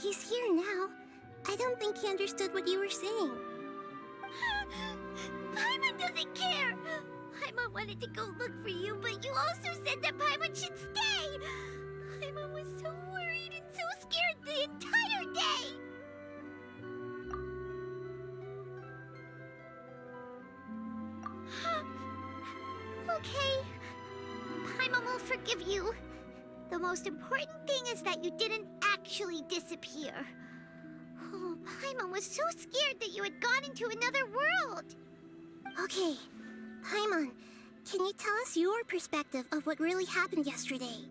He's here now. I don't think he understood what you were saying. Paimon doesn't care! Paimon wanted to go look for you, but you also said that Paimon should stay! Paimon was so worried and so scared the entire day! Okay. Paimon will forgive you. The most important thing is that you didn't actually disappear. Oh, Paimon was so scared that you had gone into another world. Okay, Paimon, can you tell us your perspective of what really happened yesterday?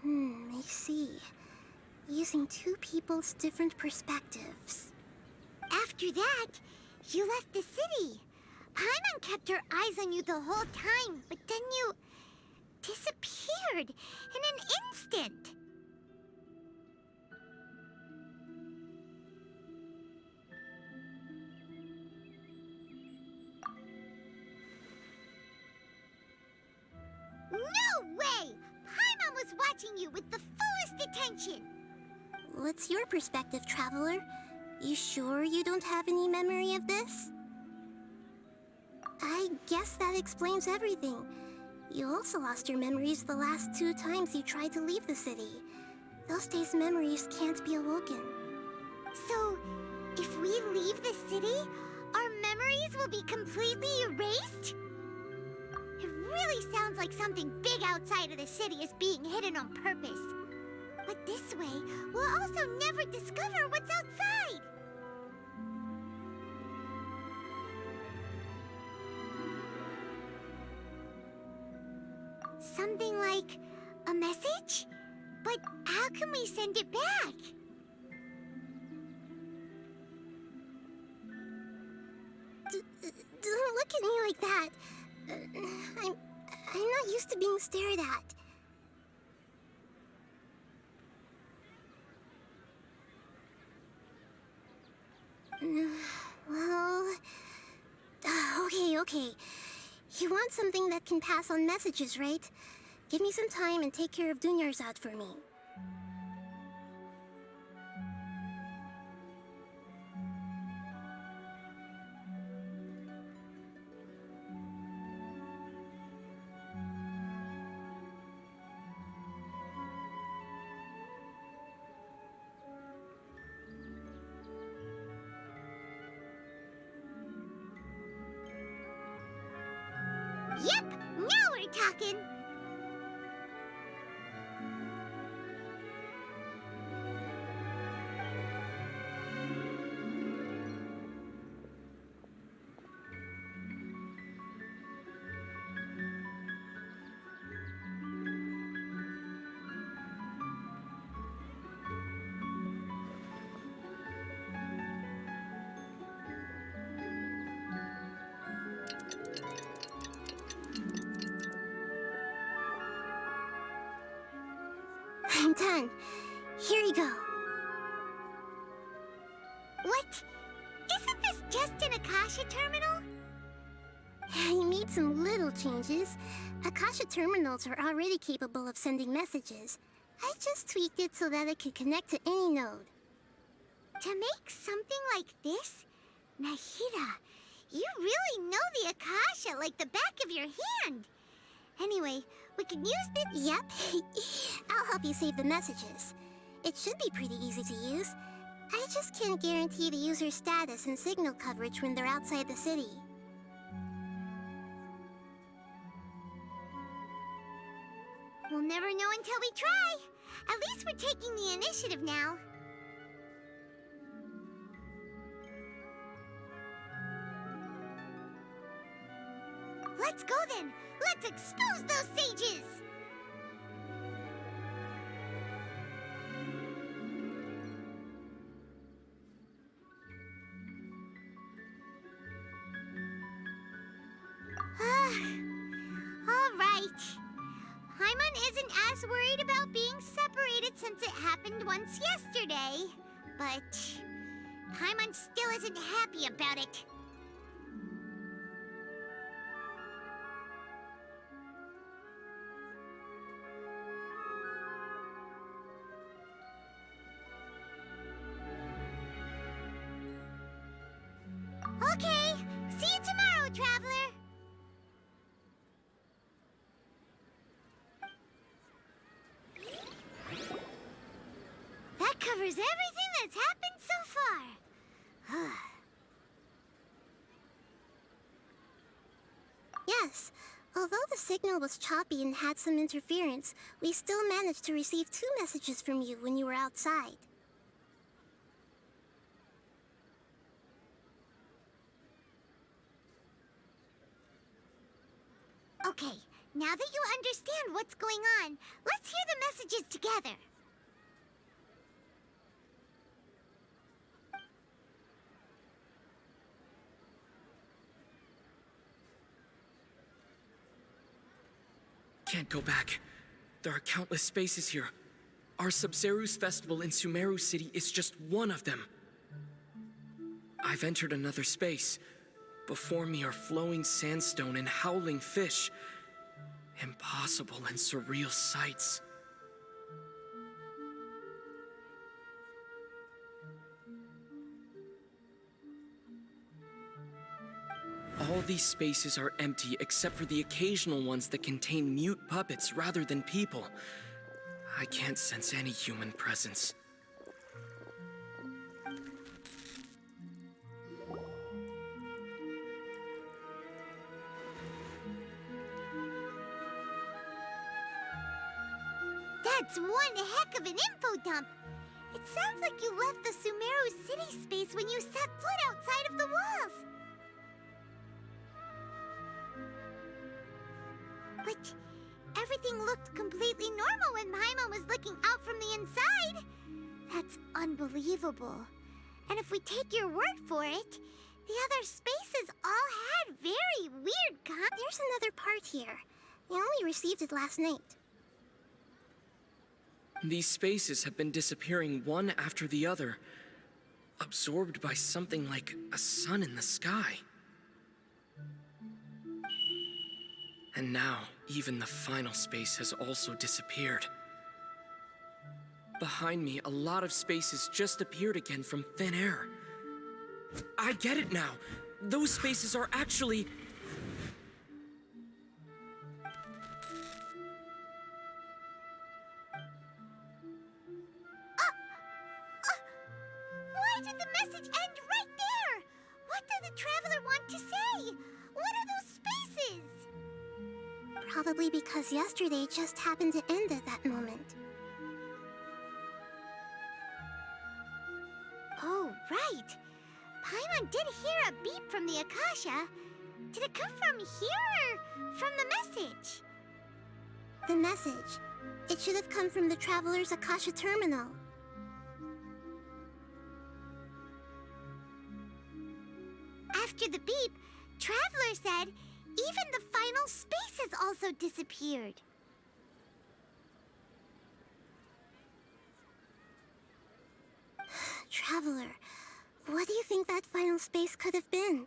I see. Using two people's different perspectives. After that, you left the city. Paimon kept her eyes on you the whole time, but then you disappeared in an instant. No way! Paimon was watching you with the fullest attention. What's your perspective, Traveler? You sure you don't have any memory of this? I guess that explains everything. You also lost your memories the last 2 times you tried to leave the city. Those days' memories can't be awoken. So, if we leave the city, our memories will be completely erased? It really sounds like something big outside of the city is being hidden on purpose. But this way, we'll also never discover what's outside. Something like a message? But how can we send it back? Don't look at me like that. I'm not used to being stared at. Well... Okay. You want something that can pass on messages, right? Give me some time and take care of Dunyarzad for me. Yep, now we're talking. I'm done. Here you go. What? Isn't this just an Akasha terminal? You made some little changes. Akasha terminals are already capable of sending messages. I just tweaked it so that it could connect to any node. To make something like this? Nahida, you really know the Akasha like the back of your hand. Anyway, we can use this. Yep. I'll help you save the messages. It should be pretty easy to use. I just can't guarantee the user's status and signal coverage when they're outside the city. We'll never know until we try. At least we're taking the initiative now. Let's go then. Let's expose those sages. All right. Paimon isn't as worried about being separated since it happened once yesterday. But Paimon still isn't happy about it. See you tomorrow, Traveler! That covers everything that's happened so far. Yes, although the signal was choppy and had some interference, we still managed to receive 2 messages from you when you were outside. Okay, now that you understand what's going on, let's hear the messages together. Can't go back. There are countless spaces here. Our Sabzeruz festival in Sumeru City is just one of them. I've entered another space. Before me are flowing sandstone and howling fish. Impossible and surreal sights. All these spaces are empty except for the occasional ones that contain mute puppets rather than people. I can't sense any human presence. That's one heck of an info dump. It sounds like you left the Sumeru City space when you set foot outside of the walls. But everything looked completely normal when Paimon was looking out from the inside. That's unbelievable. And if we take your word for it, the other spaces all had very weird There's another part here. We only received it last night. These spaces have been disappearing one after the other, absorbed by something like a sun in the sky. And now, even the final space has also disappeared. Behind me, a lot of spaces just appeared again from thin air. I get it now! Those spaces are actually... Why did the message end right there? What did the Traveler want to say? What are those spaces? Probably because yesterday just happened to end at that moment. Oh, right. Paimon did hear a beep from the Akasha. Did it come from here or from the message? The message. It should have come from the Traveler's Akasha terminal. After the beep, Traveler said even the final spaces also disappeared. Traveler, what do you think that final space could have been?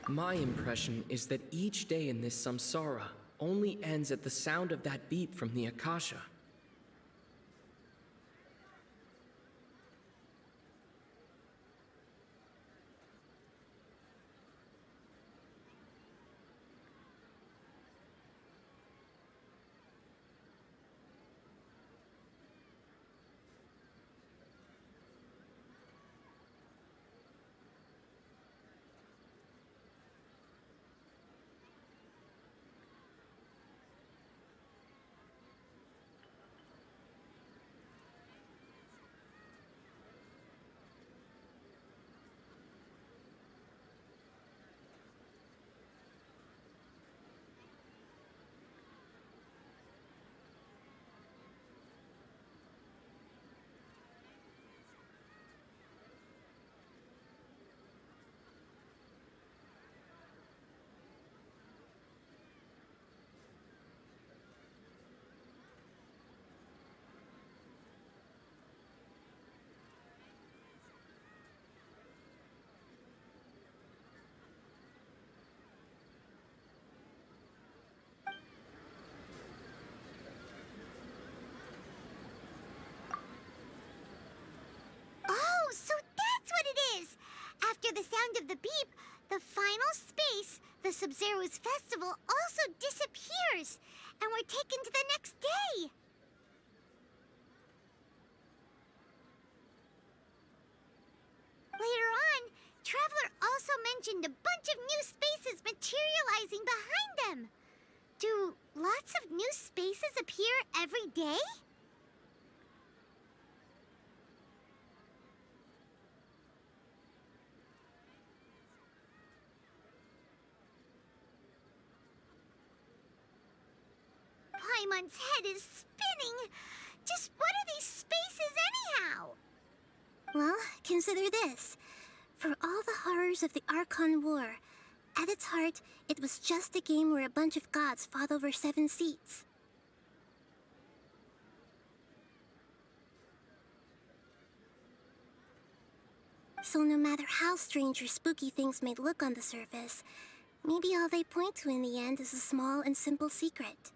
My impression is that each day in this samsara only ends at the sound of that beep from the Akasha. final space, the Sub-Zero's festival also disappears, and we're taken to the next day. Later on, Traveler also mentioned a bunch of new spaces materializing behind them. Do lots of new spaces appear every day? Paimon's head is spinning. Just what are these spaces anyhow? Well, consider this. For all the horrors of the Archon War, at its heart, it was just a game where a bunch of gods fought over 7 seats. So no matter how strange or spooky things may look on the surface, maybe all they point to in the end is a small and simple secret.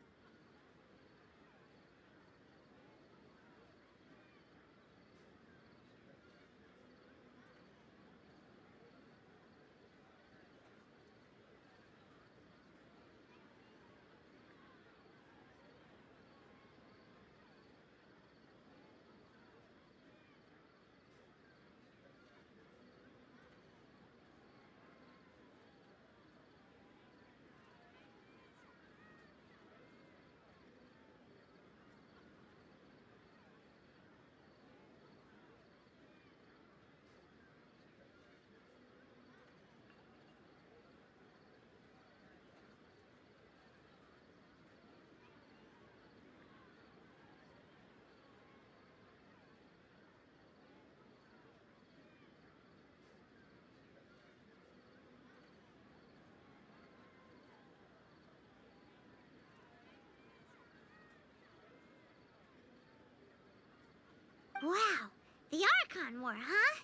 Wow, the Archon War, huh?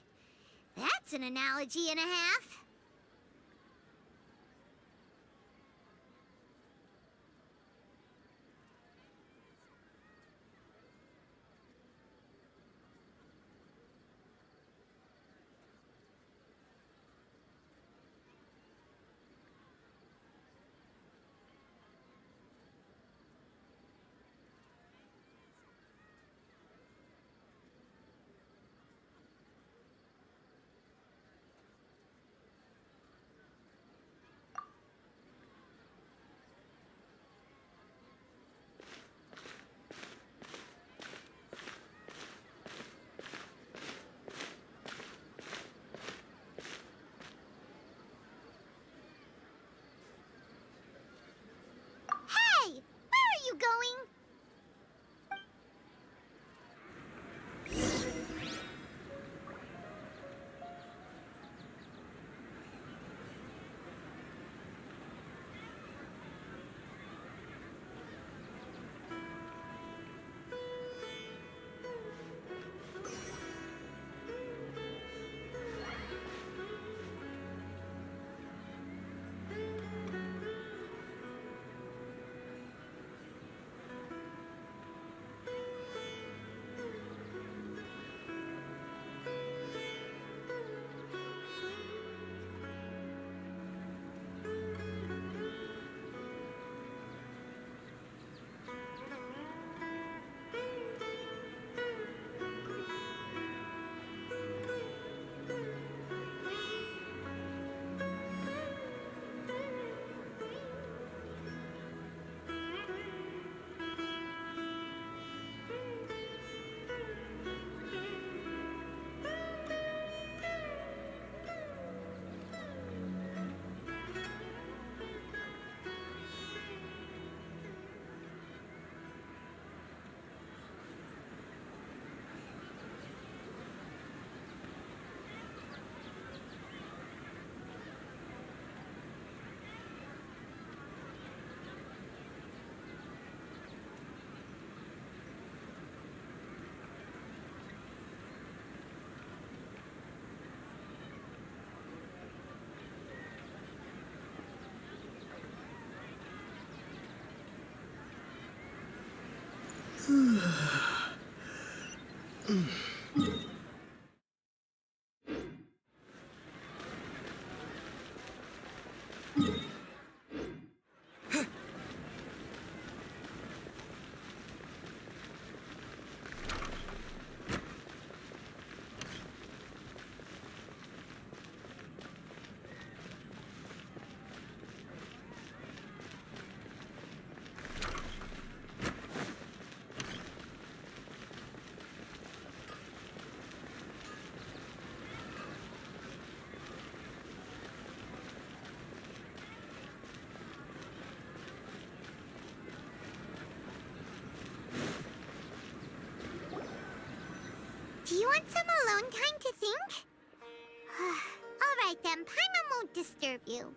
That's an analogy and a half. Hey, where are you going? Do you want some alone time to think? All right then, Paimon won't disturb you.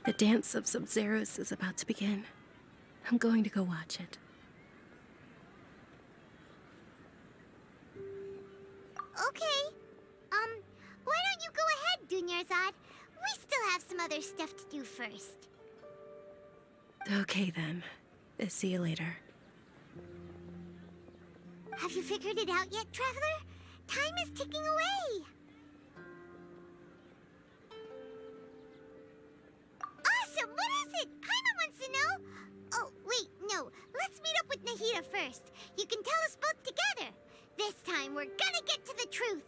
The dance of Sabzeruz is about to begin. I'm going to go watch it. Okay. Why don't you go ahead, Dunyarzad? We still have some other stuff to do first. Okay then. See you later. Have you figured it out yet, Traveler? Time is ticking away. Awesome! What is it? Paimon wants to know. Oh, wait, no. Let's meet up with Nahida first. You can tell us both together. This time, we're gonna get to the truth.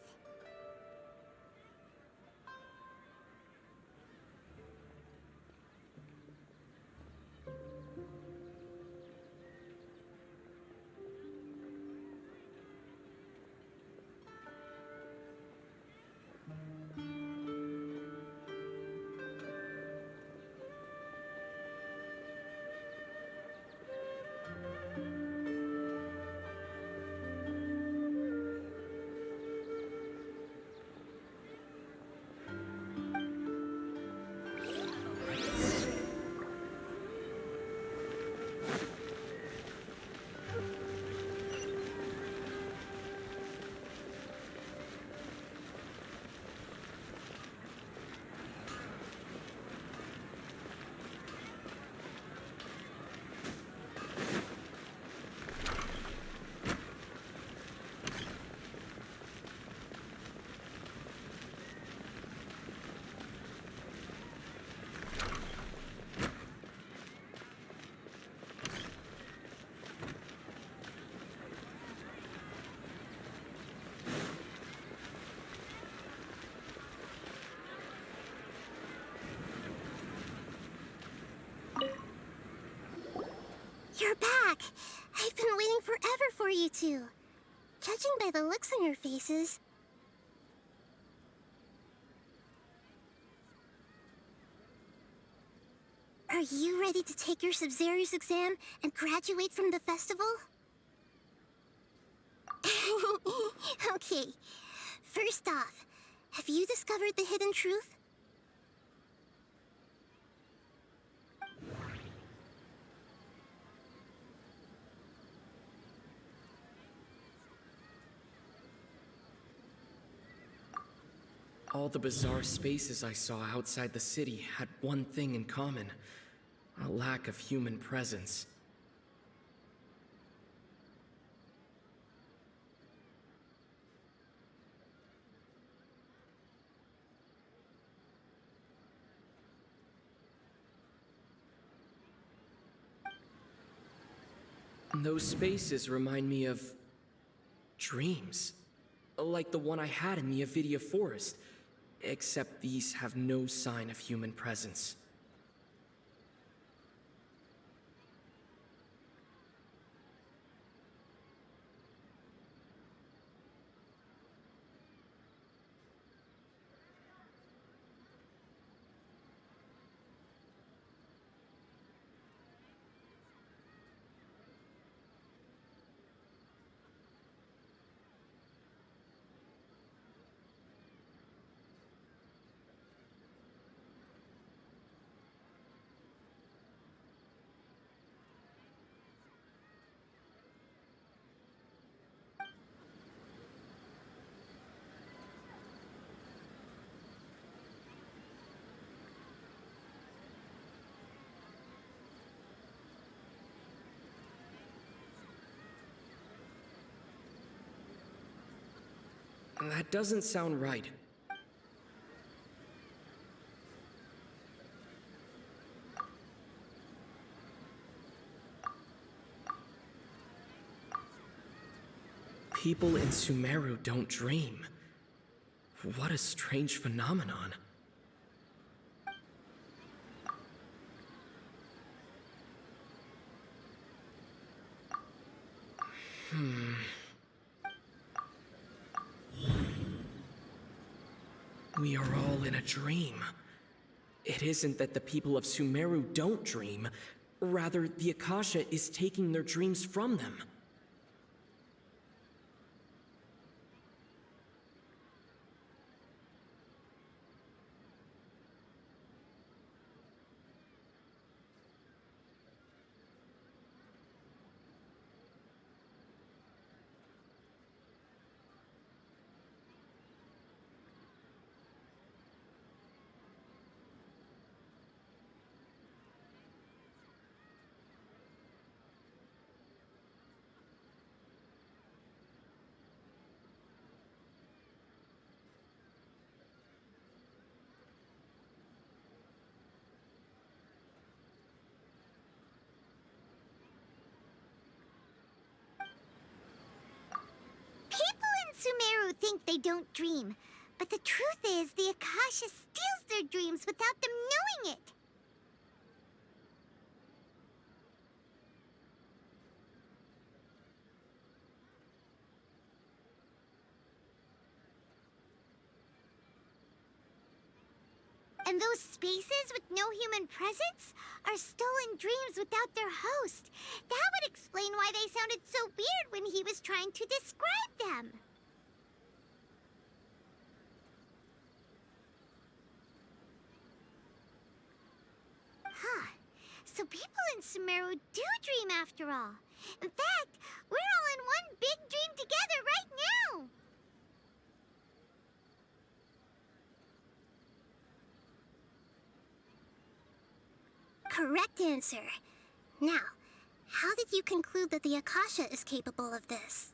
You're back! I've been waiting forever for you two. Judging by the looks on your faces... Are you ready to take your Sabzeruz exam and graduate from the festival? Okay. First off, have you discovered the hidden truth? All the bizarre spaces I saw outside the city had one thing in common: a lack of human presence. Those spaces remind me of dreams, like the one I had in the Avidia Forest, except these have no sign of human presence. That doesn't sound right. People in Sumeru don't dream. What a strange phenomenon. We are all in a dream. It isn't that the people of Sumeru don't dream. Rather, the Akasha is taking their dreams from them. People in Sumeru think they don't dream, but the truth is the Akasha steals their dreams without them knowing it. And those spaces with no human presence are stolen dreams without their host. That would explain why they sounded so weird when he was trying to describe them. Huh. So people in Sumeru do dream after all. In fact, we're all in one big dream together right now. Correct answer. Now, how did you conclude that the Akasha is capable of this?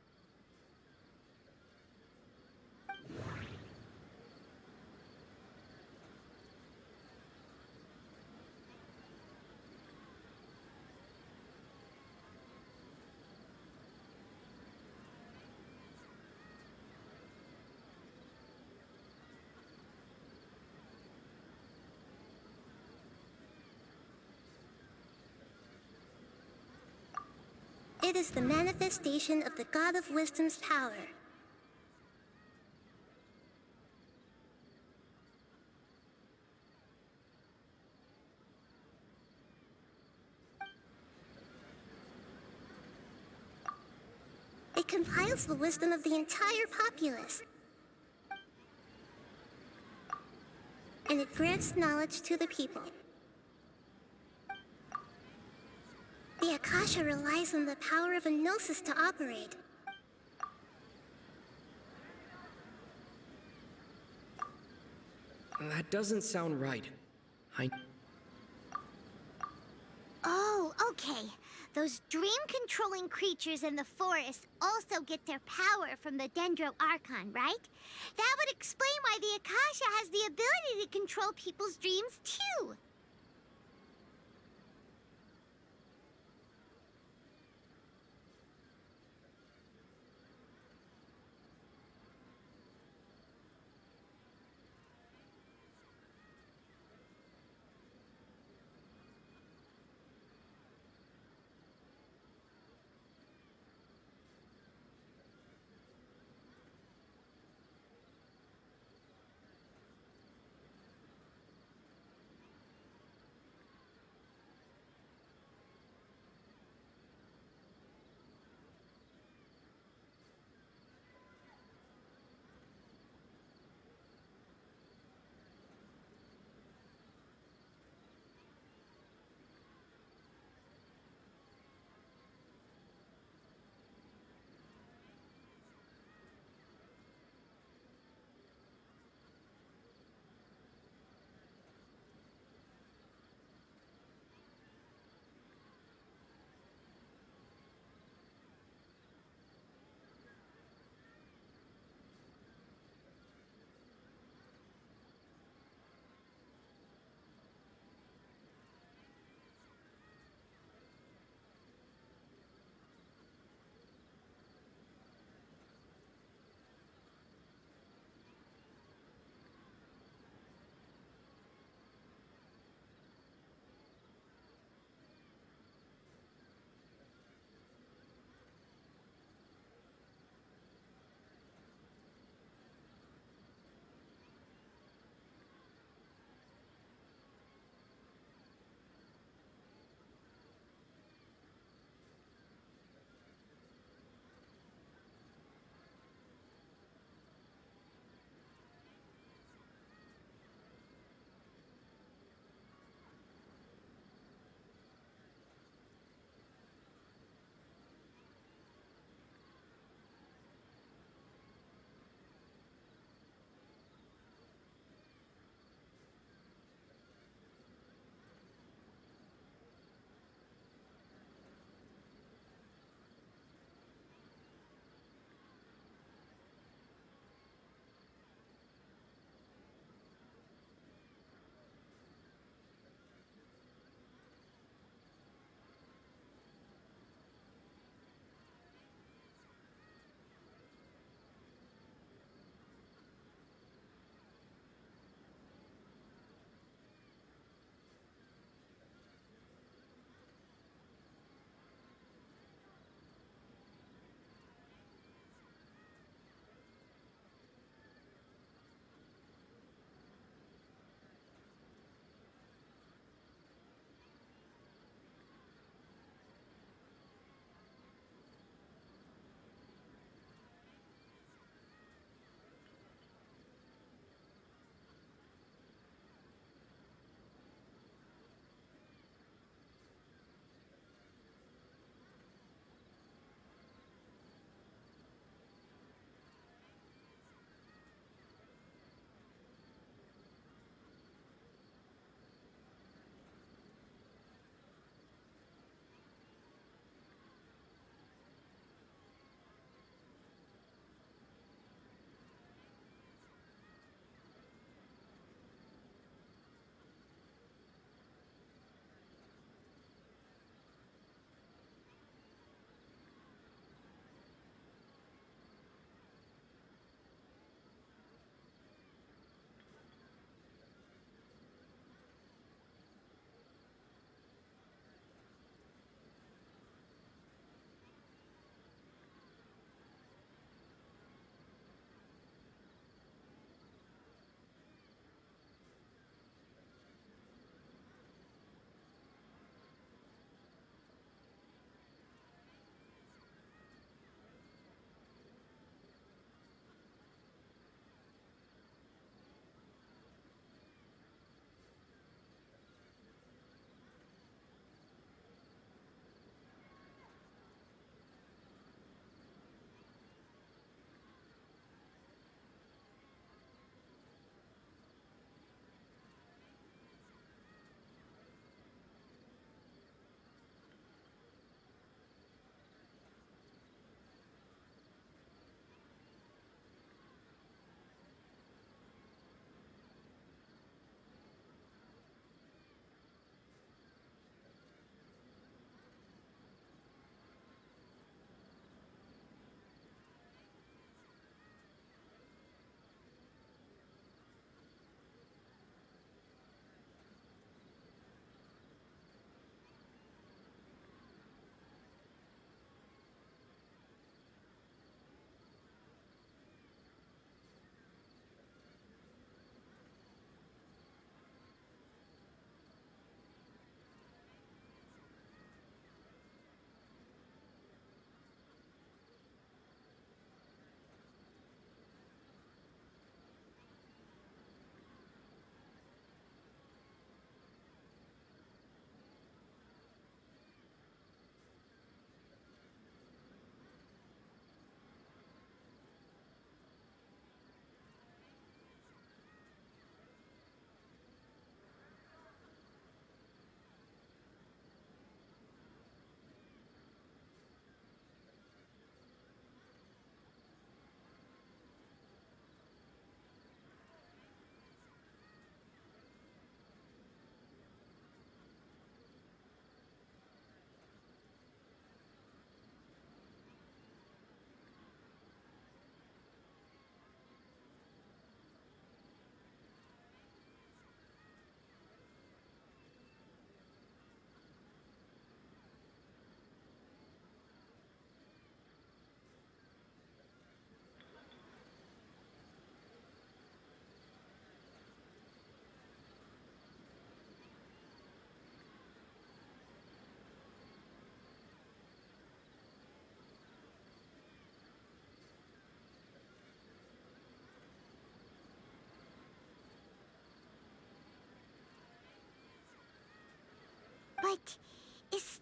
It is the manifestation of the God of Wisdom's power. It compiles the wisdom of the entire populace. And it grants knowledge to the people. The Akasha relies on the power of a Gnosis to operate. That doesn't sound right. Oh, okay. Those dream-controlling creatures in the forest also get their power from the Dendro Archon, right? That would explain why the Akasha has the ability to control people's dreams, too.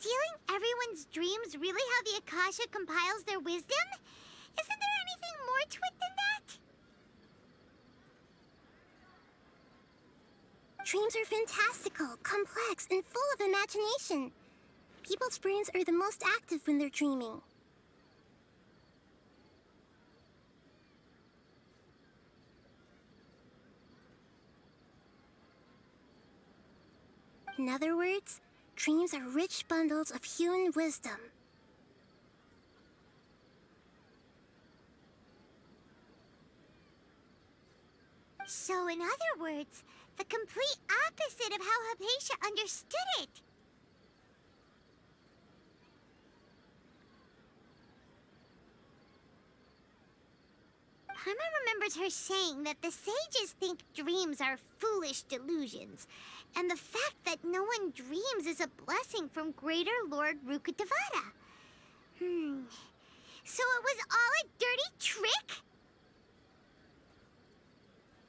stealing everyone's dreams really how the Akasha compiles their wisdom? Isn't there anything more to it than that? Dreams are fantastical, complex, and full of imagination. People's brains are the most active when they're dreaming. In other words, dreams are rich bundles of human wisdom. So, in other words, the complete opposite of how Hypatia understood it. Paimon remembers her saying that the sages think dreams are foolish delusions, and the fact that no one dreams is a blessing from Greater Lord Rukkhadevata. So it was all a dirty trick?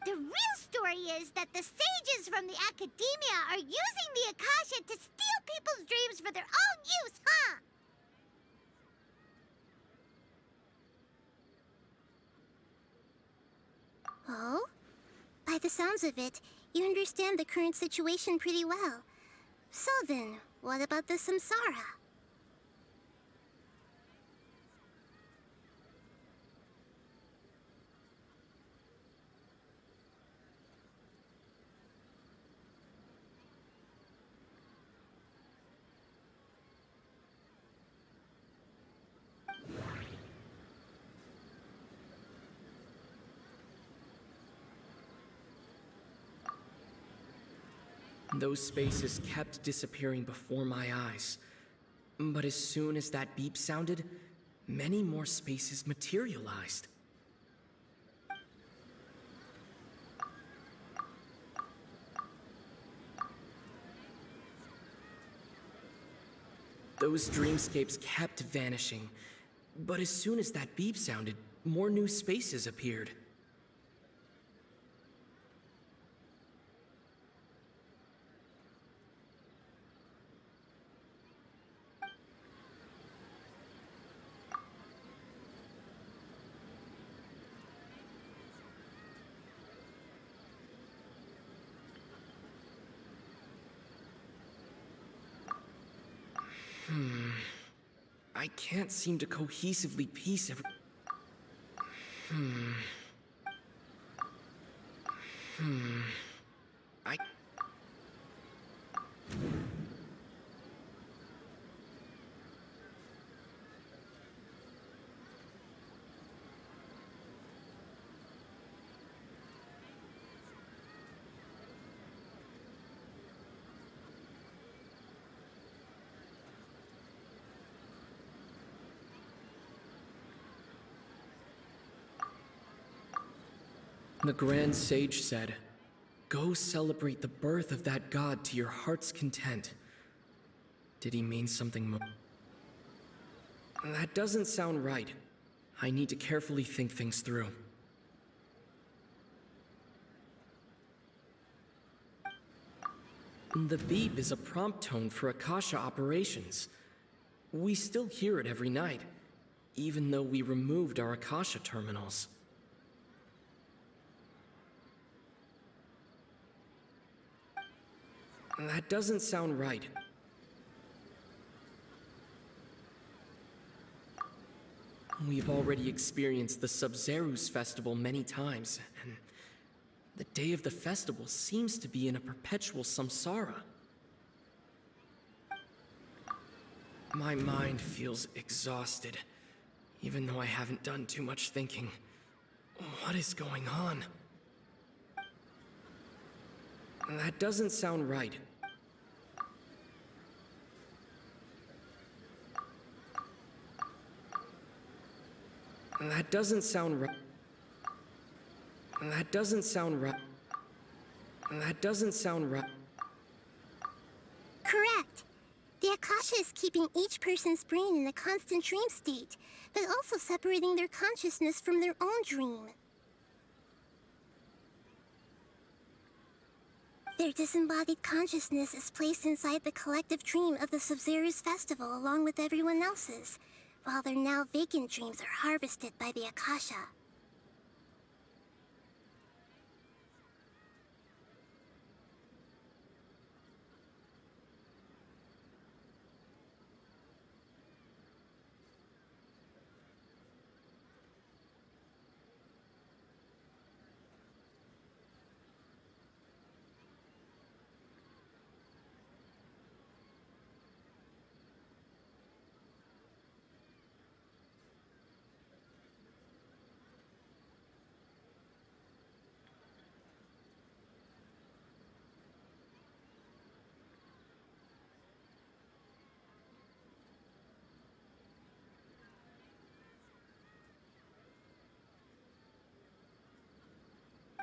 The real story is that the sages from the Academia are using the Akasha to steal people's dreams for their own use, huh? Oh? By the sounds of it, you understand the current situation pretty well. So then, what about the samsara? Those spaces kept disappearing before my eyes. But as soon as that beep sounded, many more spaces materialized. Those dreamscapes kept vanishing. But as soon as that beep sounded, more new spaces appeared. I can't seem to cohesively piece every... I... The Grand Sage said, "Go celebrate the birth of that god to your heart's content." Did he mean something more? That doesn't sound right. I need to carefully think things through. The beep is a prompt tone for Akasha operations. We still hear it every night, even though we removed our Akasha terminals. That doesn't sound right. We've already experienced the Sabzeruz festival many times, and the day of the festival seems to be in a perpetual samsara. My mind feels exhausted, even though I haven't done too much thinking. What is going on? That doesn't sound right. That doesn't sound right. That doesn't sound right. That doesn't sound right. Correct. The Akasha is keeping each person's brain in a constant dream state, but also separating their consciousness from their own dream. Their disembodied consciousness is placed inside the collective dream of the Sub-Zero's festival along with everyone else's, while their now vacant dreams are harvested by the Akasha.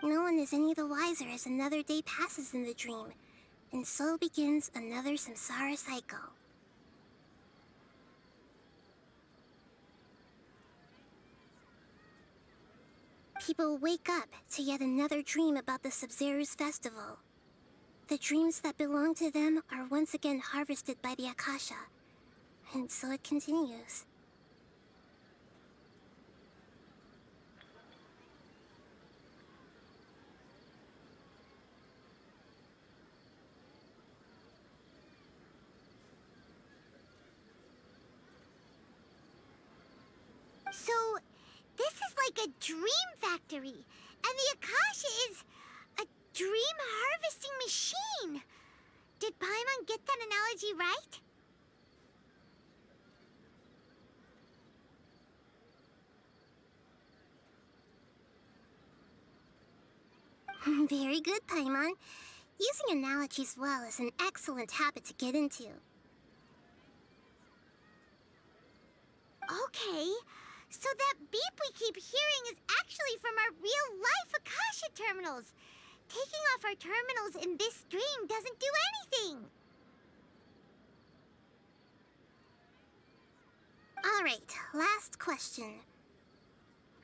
No one is any the wiser as another day passes in the dream, and so begins another samsara cycle. People wake up to yet another dream about the Sub-Zero's festival. The dreams that belong to them are once again harvested by the Akasha, and so it continues. So, this is like a dream factory, and the Akasha is a dream harvesting machine. Did Paimon get that analogy right? Very good, Paimon. Using analogies well is an excellent habit to get into. Okay, so that beep we keep hearing is actually from our real-life Akasha terminals. Taking off our terminals in this dream doesn't do anything. All right, last question.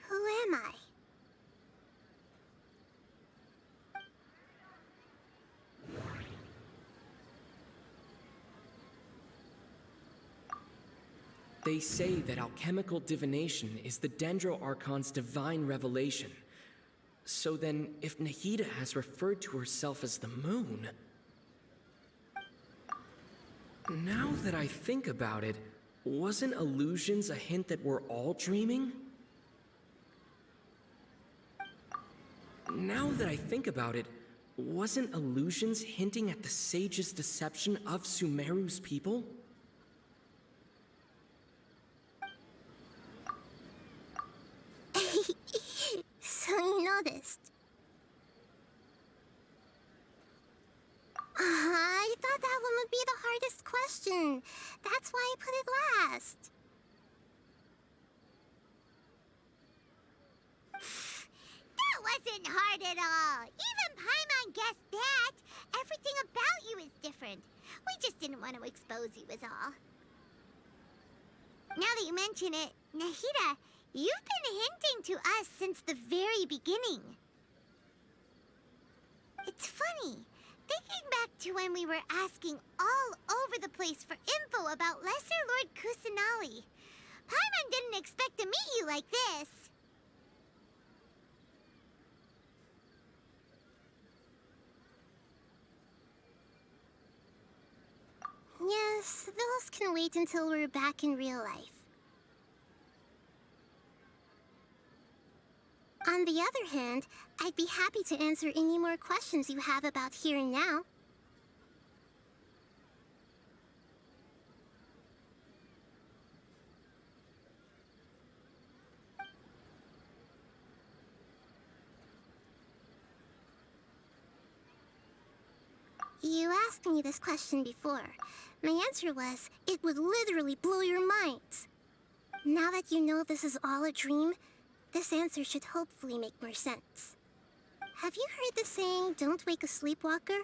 Who am I? They say that alchemical divination is the Dendro Archon's divine revelation. So then, if Nahida has referred to herself as the moon... Now that I think about it, wasn't illusions a hint that we're all dreaming? Now that I think about it, wasn't illusions hinting at the sage's deception of Sumeru's people? So you noticed. I thought that one would be the hardest question. That's why I put it last. That wasn't hard at all. Even Paimon guessed that. Everything about you is different. We just didn't want to expose you is all. Now that you mention it, Nahida, you've been hinting to us since the very beginning. It's funny, thinking back to when we were asking all over the place for info about Lesser Lord Kusanali. Paimon didn't expect to meet you like this. Yes, those can wait until we're back in real life. On the other hand, I'd be happy to answer any more questions you have about here and now. You asked me this question before. My answer was, it would literally blow your minds. Now that you know this is all a dream, this answer should hopefully make more sense. Have you heard the saying, don't wake a sleepwalker?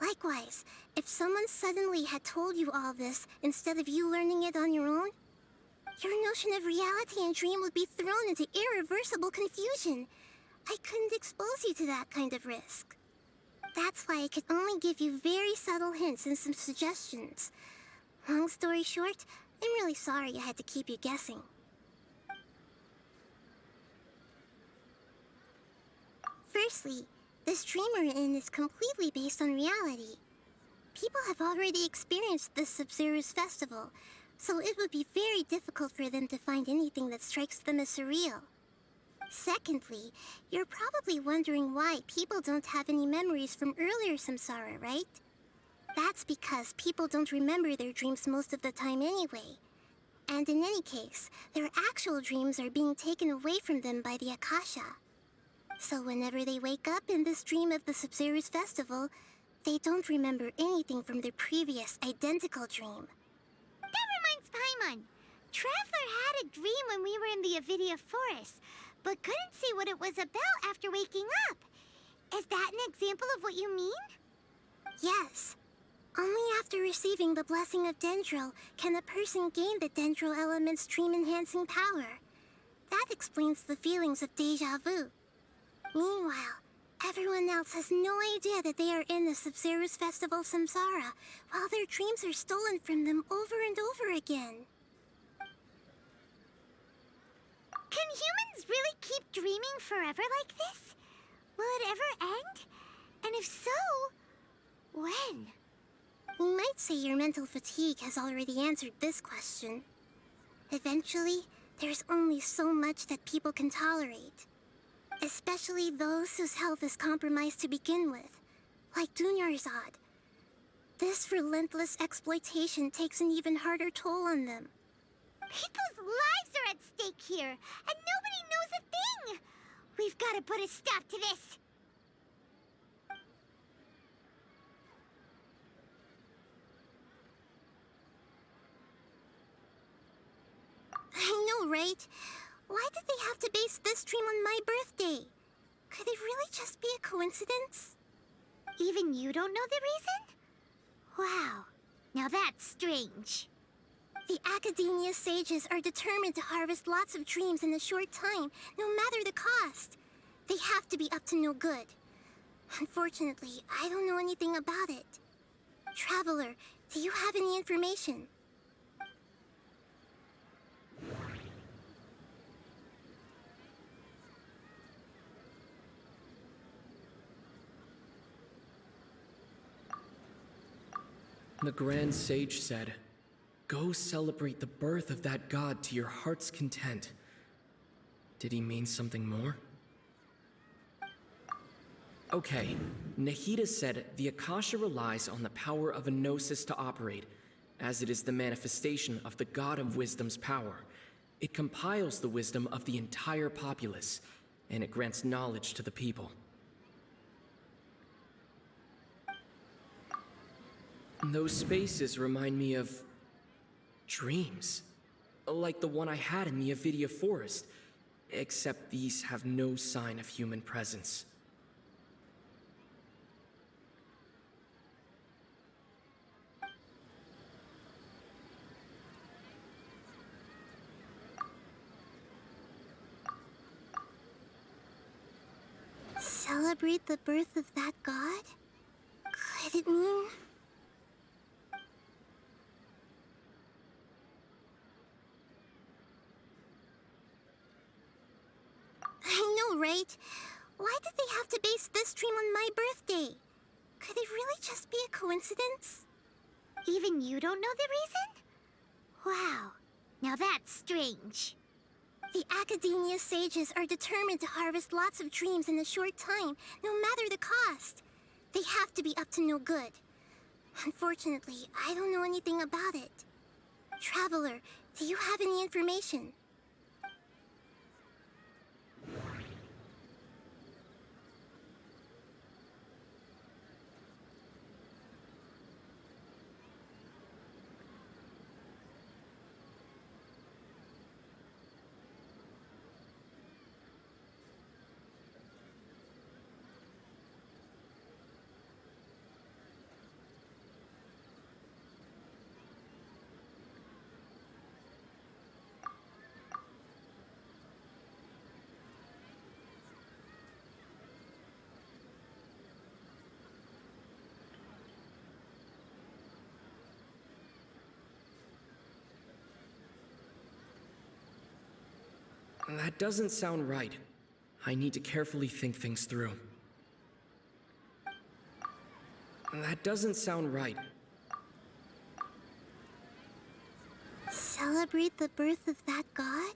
Likewise, if someone suddenly had told you all this instead of you learning it on your own, your notion of reality and dream would be thrown into irreversible confusion. I couldn't expose you to that kind of risk. That's why I could only give you very subtle hints and some suggestions. Long story short, I'm really sorry I had to keep you guessing. Firstly, this dream we're in is completely based on reality. People have already experienced this Sabzeruz festival, so it would be very difficult for them to find anything that strikes them as surreal. Secondly, you're probably wondering why people don't have any memories from earlier samsara, right? That's because people don't remember their dreams most of the time anyway. And in any case, their actual dreams are being taken away from them by the Akasha. So whenever they wake up in this dream of the Sabzeruz festival, they don't remember anything from their previous identical dream. That reminds Paimon. Traveler had a dream when we were in the Avidia forest, but couldn't see what it was about after waking up. Is that an example of what you mean? Yes. Only after receiving the blessing of Dendro can a person gain the Dendro element's dream-enhancing power. That explains the feelings of deja vu. Meanwhile, everyone else has no idea that they are in the Sabzeruz Festival Samsara, while their dreams are stolen from them over and over again. Can humans really keep dreaming forever like this? Will it ever end? And if so, when? We might say your mental fatigue has already answered this question. Eventually, there's only so much that people can tolerate. Especially those whose health is compromised to begin with, like Dunyarzad. This relentless exploitation takes an even harder toll on them. People's lives are at stake here, and nobody knows a thing! We've got to put a stop to this! I know, right? Why did they have to base this dream on my birthday? Could it really just be a coincidence? Even you don't know the reason? Wow, now that's strange. The Academia sages are determined to harvest lots of dreams in a short time, no matter the cost. They have to be up to no good. Unfortunately, I don't know anything about it. Traveler, do you have any information? The Grand Sage said, "Go celebrate the birth of that god to your heart's content." Did he mean something more? Okay, Nahida said the Akasha relies on the power of a gnosis to operate, as it is the manifestation of the God of Wisdom's power. It compiles the wisdom of the entire populace, and it grants knowledge to the people. Those spaces remind me of dreams, like the one I had in the Avidia forest, except these have no sign of human presence. Celebrate the birth of that god? Could it mean... I know, right? Why did they have to base this dream on my birthday? Could it really just be a coincidence? Even you don't know the reason? Wow, now that's strange. The Academia sages are determined to harvest lots of dreams in a short time, no matter the cost. They have to be up to no good. Unfortunately, I don't know anything about it. Traveler, do you have any information? That doesn't sound right. I need to carefully think things through. That doesn't sound right. Celebrate the birth of that god?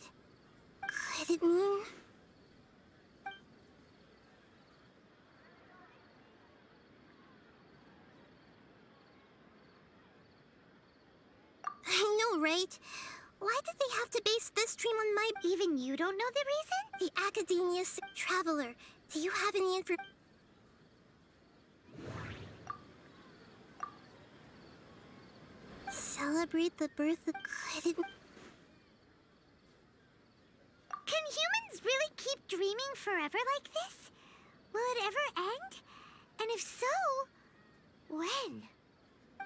Could it mean... I know, right? Why did they have to base this dream on my... Even you don't know the reason? The Academia's Traveler, do you have any info... Celebrate the birth of... Could it... Can humans really keep dreaming forever like this? Will it ever end? And if so, when?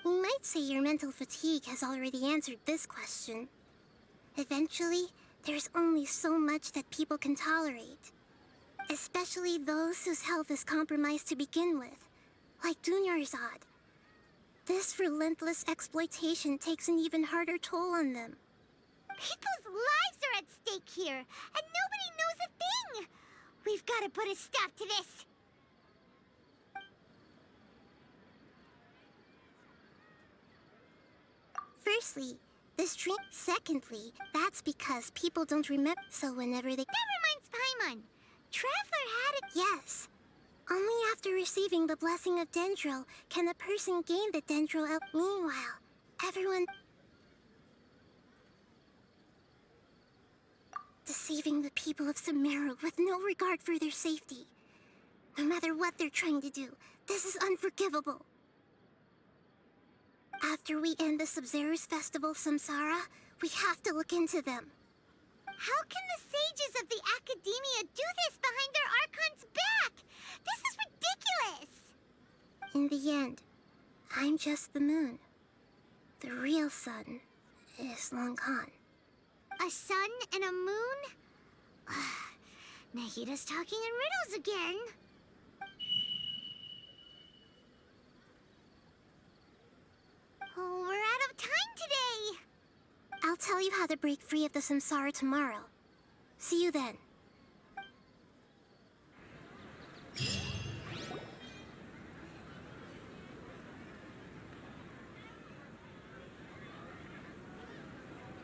You might say your mental fatigue has already answered this question. Eventually, there's only so much that people can tolerate. Especially those whose health is compromised to begin with, like Dunyarzad. This relentless exploitation takes an even harder toll on them. People's lives are at stake here, and nobody knows a thing! We've got to put a stop to this! Firstly, this dream. Secondly, that's because people don't remember. So whenever they. Never mind Paimon. Traveler had it. Yes. Only after receiving the blessing of Dendro can a person gain the Dendro El. Meanwhile, everyone. Deceiving the people of Sumeru with no regard for their safety. No matter what they're trying to do, this is unforgivable. After we end the Sabzeruz Festival Samsara, we have to look into them. How can the sages of the Academia do this behind their Archon's back? This is ridiculous! In the end, I'm just the moon. The real sun is long gone. A sun and a moon? Nahida's talking in riddles again. Oh, we're out of time today! I'll tell you how to break free of the samsara tomorrow. See you then.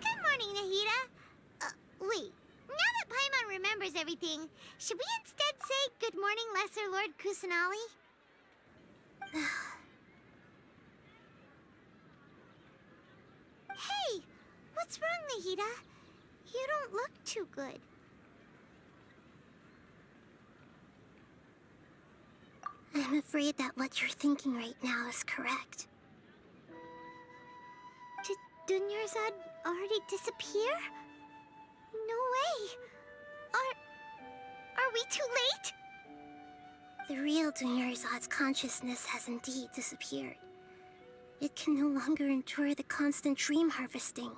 Good morning, Nahida. Wait. Now that Paimon remembers everything, should we instead say good morning, Lesser Lord Kusanali? Hey! What's wrong, Nahida? You don't look too good. I'm afraid that what you're thinking right now is correct. Did Dunyarzad already disappear? No way! Are we too late? The real Dunyarzad's consciousness has indeed disappeared. It can no longer endure the constant dream harvesting.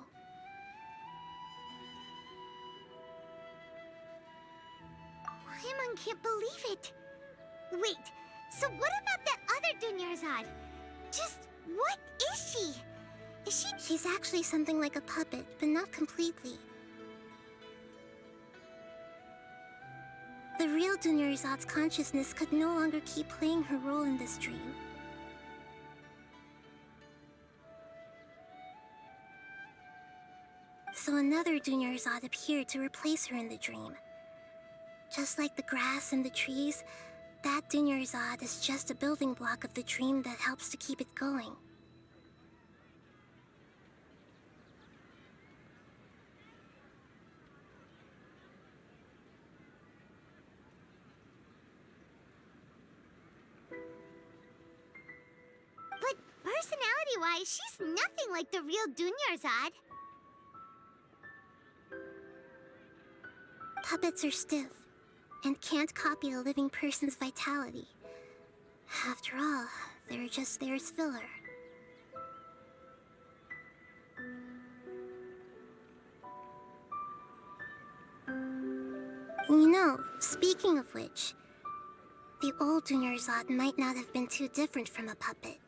Paimon can't believe it. Wait, so what about that other Dunyarzad? Just what is she? Is she... She's actually something like a puppet, but not completely. The real Dunyarzad's consciousness could no longer keep playing her role in this dream. So another Dunyarzad appeared to replace her in the dream. Just like the grass and the trees, that Dunyarzad is just a building block of the dream that helps to keep it going. But personality-wise, she's nothing like the real Dunyarzad. Puppets are stiff and can't copy a living person's vitality. After all, they're just there as filler. You know, speaking of which, the old Dunyarzad might not have been too different from a puppet.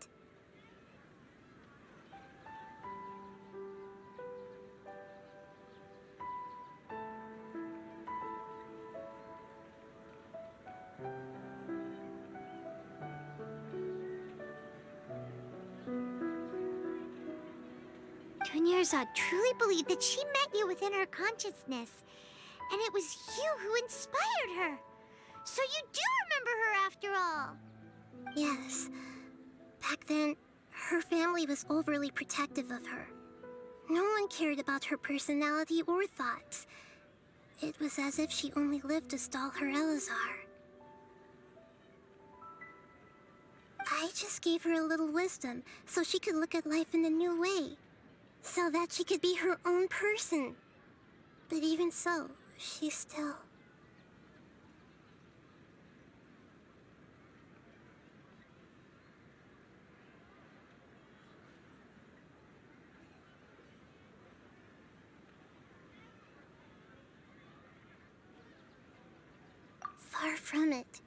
Scheherazade truly believed that she met you within her consciousness, and it was you who inspired her. So you do remember her after all. Yes. Back then, her family was overly protective of her. No one cared about her personality or thoughts. It was as if she only lived to stall her Elazar. I just gave her a little wisdom so she could look at life in a new way, so that she could be her own person. But even so, she still... Far from it.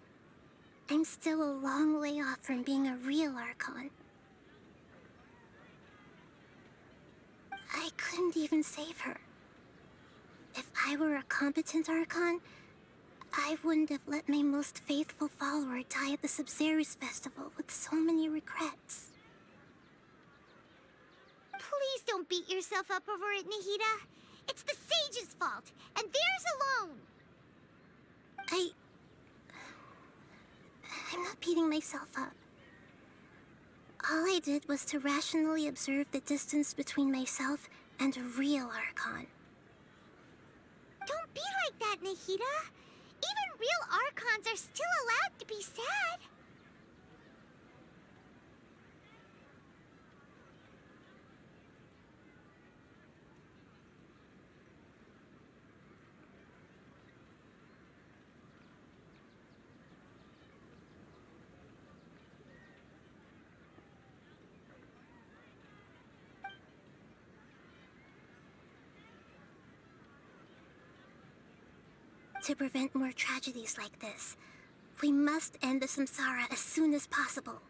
I'm still a long way off from being a real Archon. I couldn't even save her. If I were a competent Archon, I wouldn't have let my most faithful follower die at the Sabzeruz festival with so many regrets. Please don't beat yourself up over it, Nahida. It's the sage's fault, and theirs alone. I'm not beating myself up. All I did was to rationally observe the distance between myself and a real Archon. Don't be like that, Nahida. Even real Archons are still allowed to be sad. To prevent more tragedies like this, we must end the Samsara as soon as possible.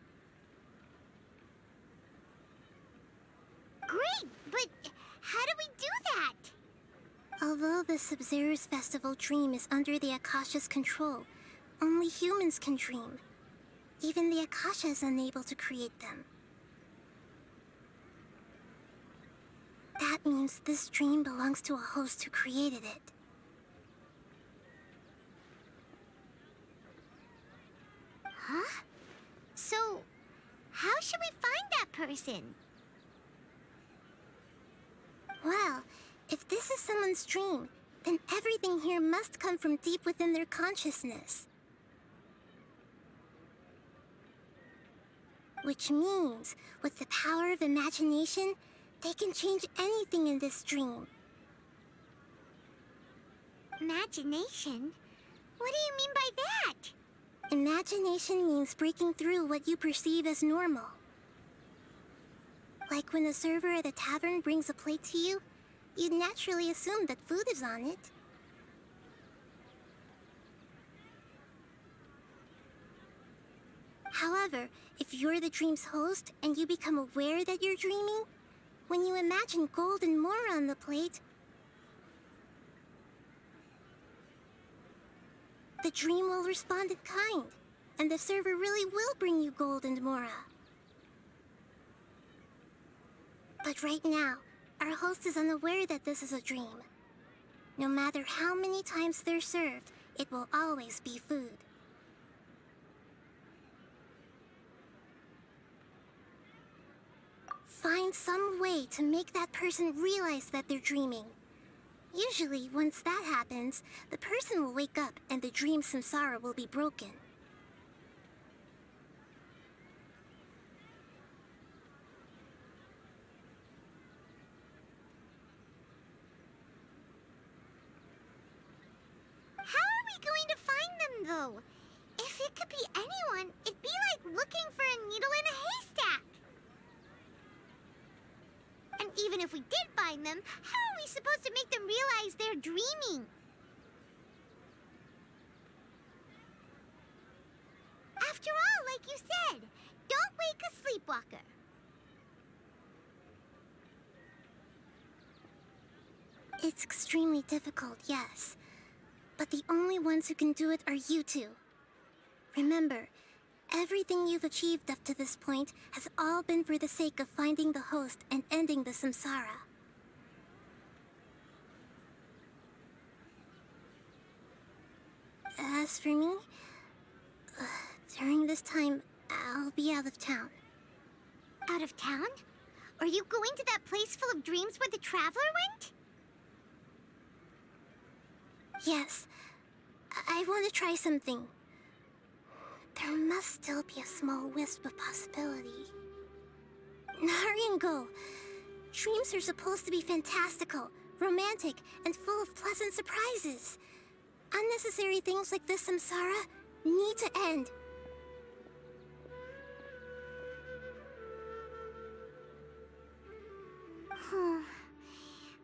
Great, but how do we do that? Although the Sabzeruz festival dream is under the Akasha's control, only humans can dream. Even the Akasha is unable to create them. That means this dream belongs to a host who created it. Huh? So, how should we find that person? Well, if this is someone's dream, then everything here must come from deep within their consciousness. Which means, with the power of imagination, they can change anything in this dream. Imagination? What do you mean by that? Imagination means breaking through what you perceive as normal. Like when the server at a tavern brings a plate to you, you'd naturally assume that food is on it. However, if you're the dream's host and you become aware that you're dreaming, when you imagine gold and more on the plate, the dream will respond in kind, and the server really will bring you gold and mora. But right now, our host is unaware that this is a dream. No matter how many times they're served, it will always be food. Find some way to make that person realize that they're dreaming. Usually, once that happens, the person will wake up and the dream samsara will be broken. How are we going to find them, though? If it could be anyone, it'd be like looking for a needle in a haystack. And even if we did find them, how are we supposed to make them realize they're dreaming? After all, like you said, don't wake a sleepwalker. It's extremely difficult, yes. But the only ones who can do it are you two. Remember, everything you've achieved up to this point has all been for the sake of finding the host and ending the samsara. As for me, during this time, I'll be out of town. Out of town? Are you going to that place full of dreams where the Traveler went? Yes, I want to try something. There must still be a small wisp of possibility. Hurry and go. Dreams are supposed to be fantastical, romantic, and full of pleasant surprises. Unnecessary things like this samsara need to end.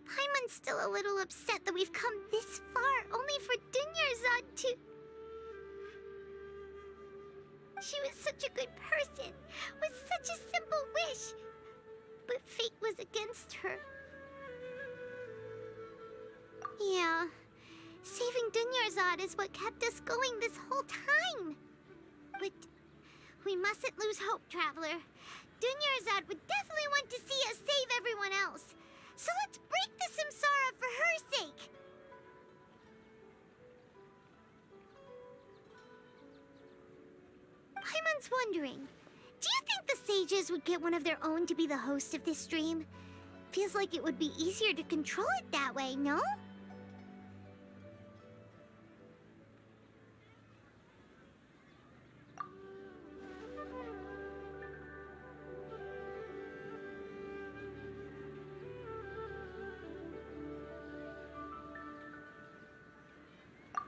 Paimon's still a little upset that we've come this far only for Dunyarzad to... She was such a good person, with such a simple wish. But fate was against her. Yeah, saving Dunyarzad is what kept us going this whole time. But we mustn't lose hope, Traveler. Dunyarzad would definitely want to see us save everyone else. So let's break the samsara for her sake. Paimon's wondering, do you think the sages would get one of their own to be the host of this stream? Feels like it would be easier to control it that way, no?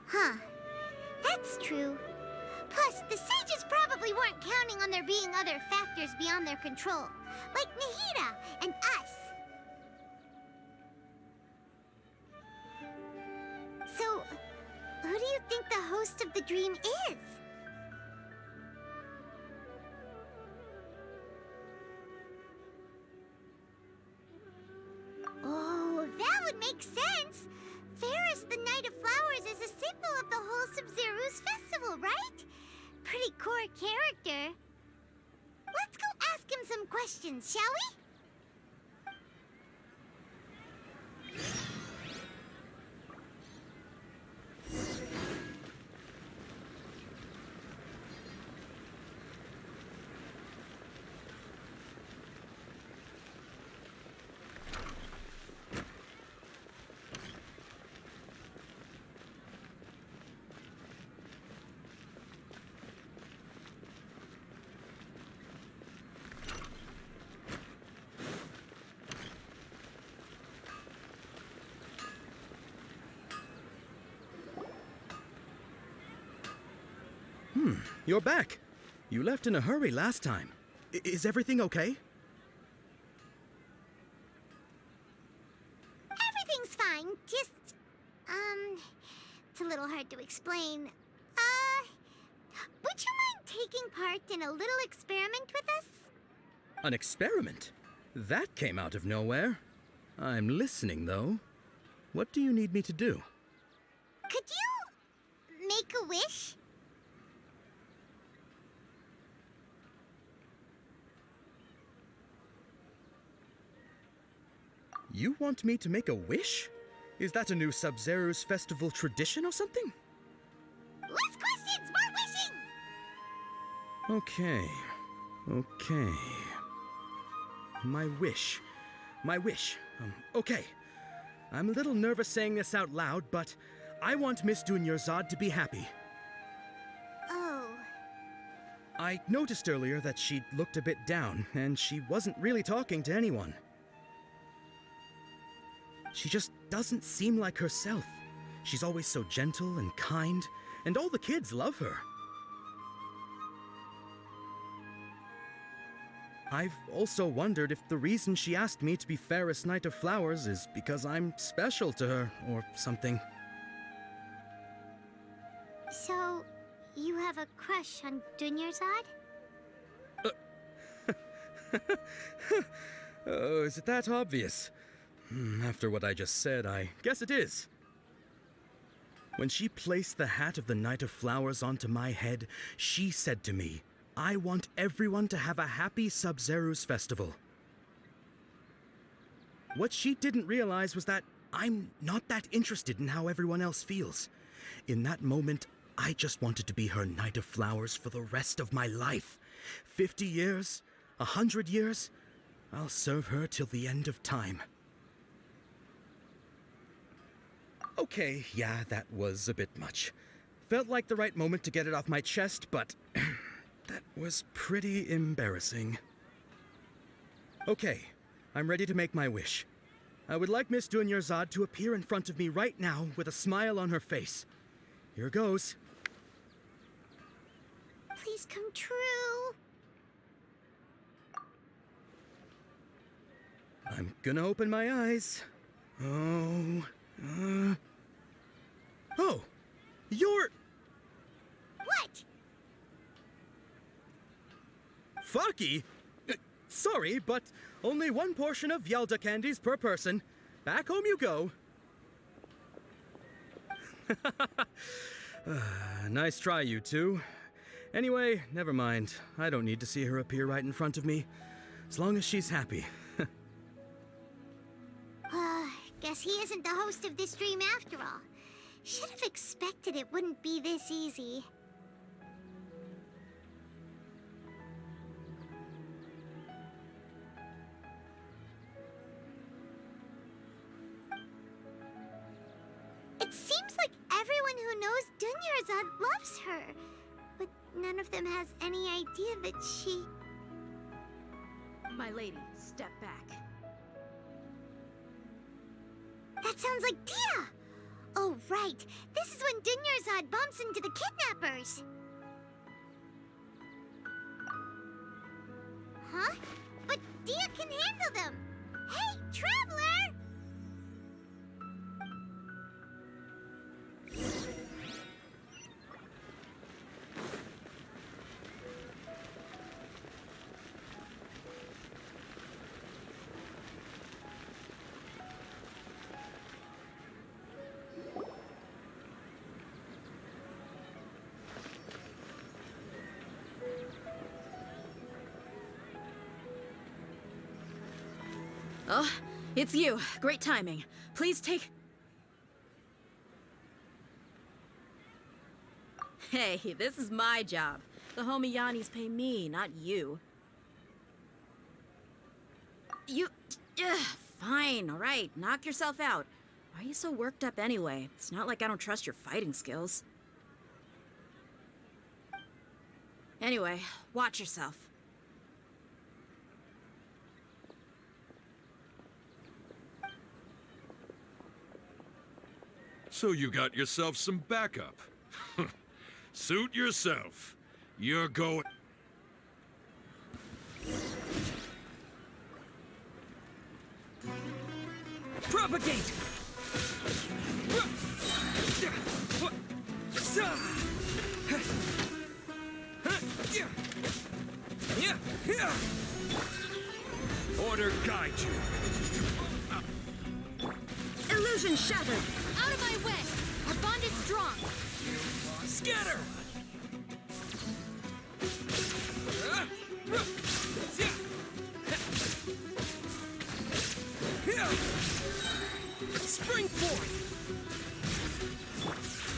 Huh. That's true. Plus, the sages probably weren't counting on there being other factors beyond their control, like Nahida and us. So, who do you think the host of the dream is? Oh, that would make sense. Ferris, the Knight of Flowers, is a symbol of the whole Sabzeruz festival, right? Pretty core character. Let's go ask him some questions, shall we? You're back. You left in a hurry last time. Is everything okay? Everything's fine. Just, it's a little hard to explain. Would you mind taking part in a little experiment with us? An experiment? That came out of nowhere. I'm listening, though. What do you need me to do? Could you make a wish? You want me to make a wish? Is that a new Sabzeruz festival tradition or something? Less questions, more wishing! Okay. My wish. Okay. I'm a little nervous saying this out loud, but I want Miss Dunyarzad to be happy. Oh. I noticed earlier that she looked a bit down, and she wasn't really talking to anyone. She just doesn't seem like herself. She's always so gentle and kind, and all the kids love her. I've also wondered if the reason she asked me to be Fairest Knight of Flowers is because I'm special to her, or something. So, you have a crush on Dunyarzad? Oh, is it that obvious? After what I just said, I guess it is. When she placed the hat of the Knight of Flowers onto my head, she said to me, I want everyone to have a happy Sabzeruz festival. What she didn't realize was that I'm not that interested in how everyone else feels. In that moment, I just wanted to be her Knight of Flowers for the rest of my life. 50 years? 100 years? I'll serve her till the end of time. Okay, yeah, that was a bit much. Felt like the right moment to get it off my chest, but that was pretty embarrassing. Okay, I'm ready to make my wish. I would like Miss Dunyarzad to appear in front of me right now with a smile on her face. Here goes. Please come true. I'm gonna open my eyes. Oh, you're... What? Faki? Sorry, but only one portion of Yalda candies per person. Back home you go. Nice try, you two. Anyway, never mind. I don't need to see her appear right in front of me. As long as she's happy. Guess he isn't the host of this dream after all. Should have expected it wouldn't be this easy. It seems like everyone who knows Dunyarzad loves her, but none of them has any idea that she... My lady, step back. That sounds like Dia! Oh, right. This is when Dunyarzad bumps into the kidnappers. Huh? But Dia can handle them! Hey, Traveler! Oh, it's you. Great timing. Please take... Hey, this is my job. The homie Yannis pay me, not you. You... fine, all right. Knock yourself out. Why are you so worked up anyway? It's not like I don't trust your fighting skills. Anyway, watch yourself. So you got yourself some backup. Suit yourself. You're going... Propagate! Order guide you. Illusion shattered! Out of my way! Our bond is strong! Scatter! Spring forth!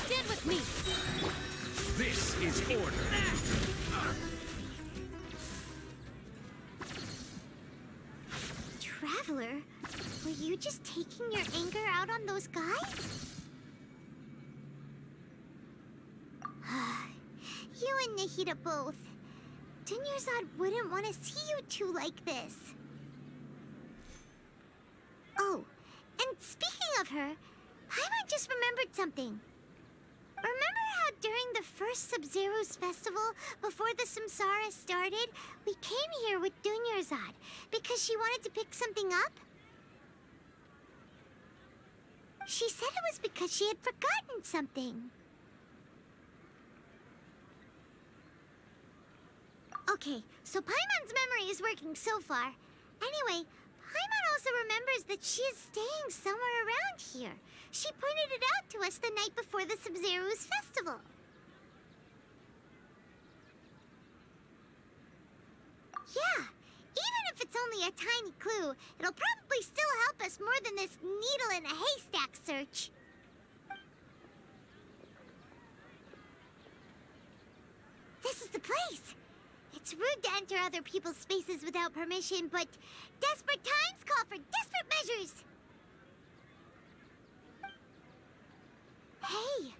Stand with me! This is order. Traveler, were you just taking your anger out on those guys? You and Nahida both. Dunyarzad wouldn't want to see you two like this. Oh, and speaking of her, Paimon just remembered something. Remember how during the first Sub-Zero's festival, before the Samsara started, we came here with Dunyarzad because she wanted to pick something up? She said it was because she had forgotten something. Okay, so Paimon's memory is working so far. Anyway, Paimon also remembers that she is staying somewhere around here. She pointed it out to us the night before the Sub-Zero's festival. Yeah, even if it's only a tiny clue, it'll probably still help us more than this needle in a haystack search. place. It's rude to enter other people's spaces without permission, but desperate times call for desperate measures. Hey,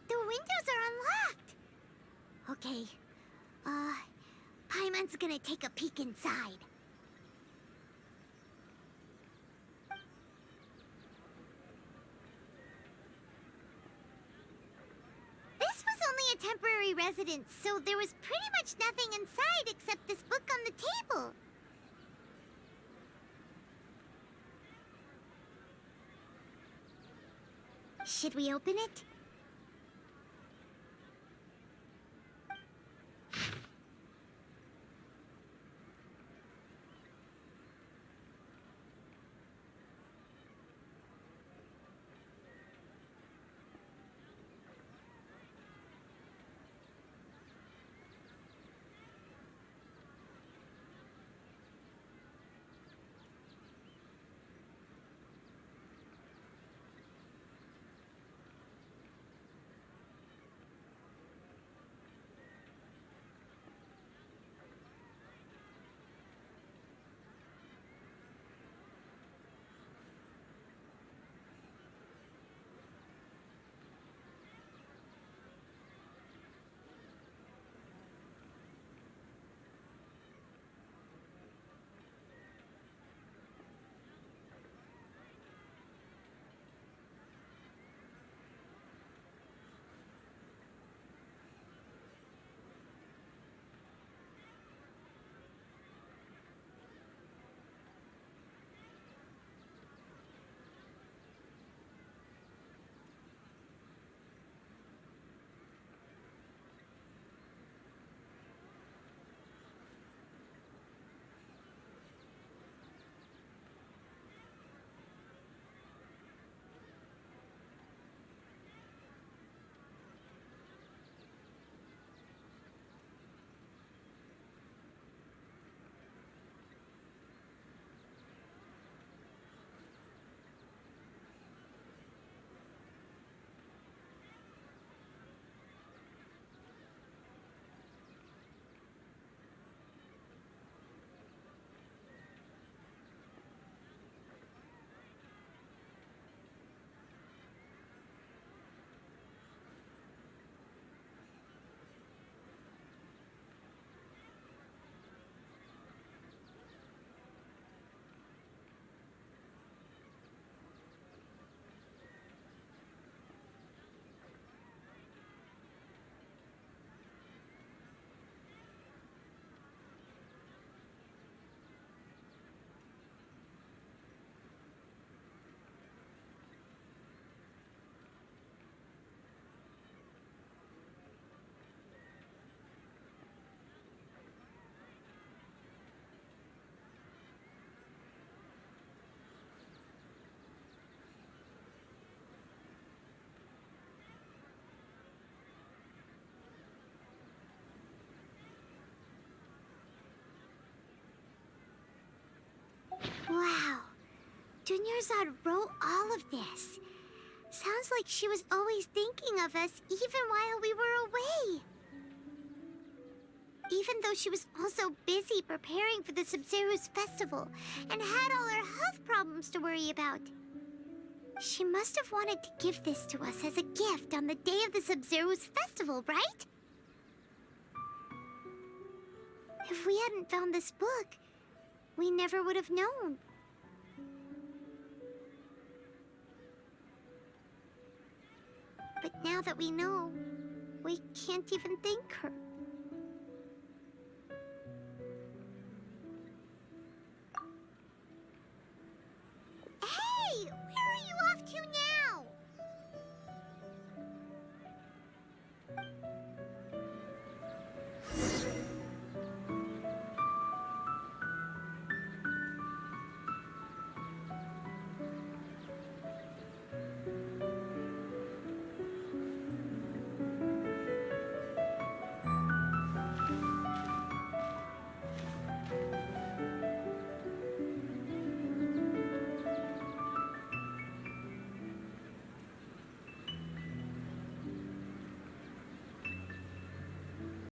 the windows are unlocked. Okay, Paimon's gonna take a peek inside. This was only a temporary residence, so there was pretty much nothing inside except this book on the table. Should we open it? Wow. Dunyarzad wrote all of this. Sounds like she was always thinking of us even while we were away. Even though she was also busy preparing for the Sabzeruz festival and had all her health problems to worry about. She must have wanted to give this to us as a gift on the day of the Sabzeruz festival, right? If we hadn't found this book, we never would have known. But now that we know, we can't even thank her.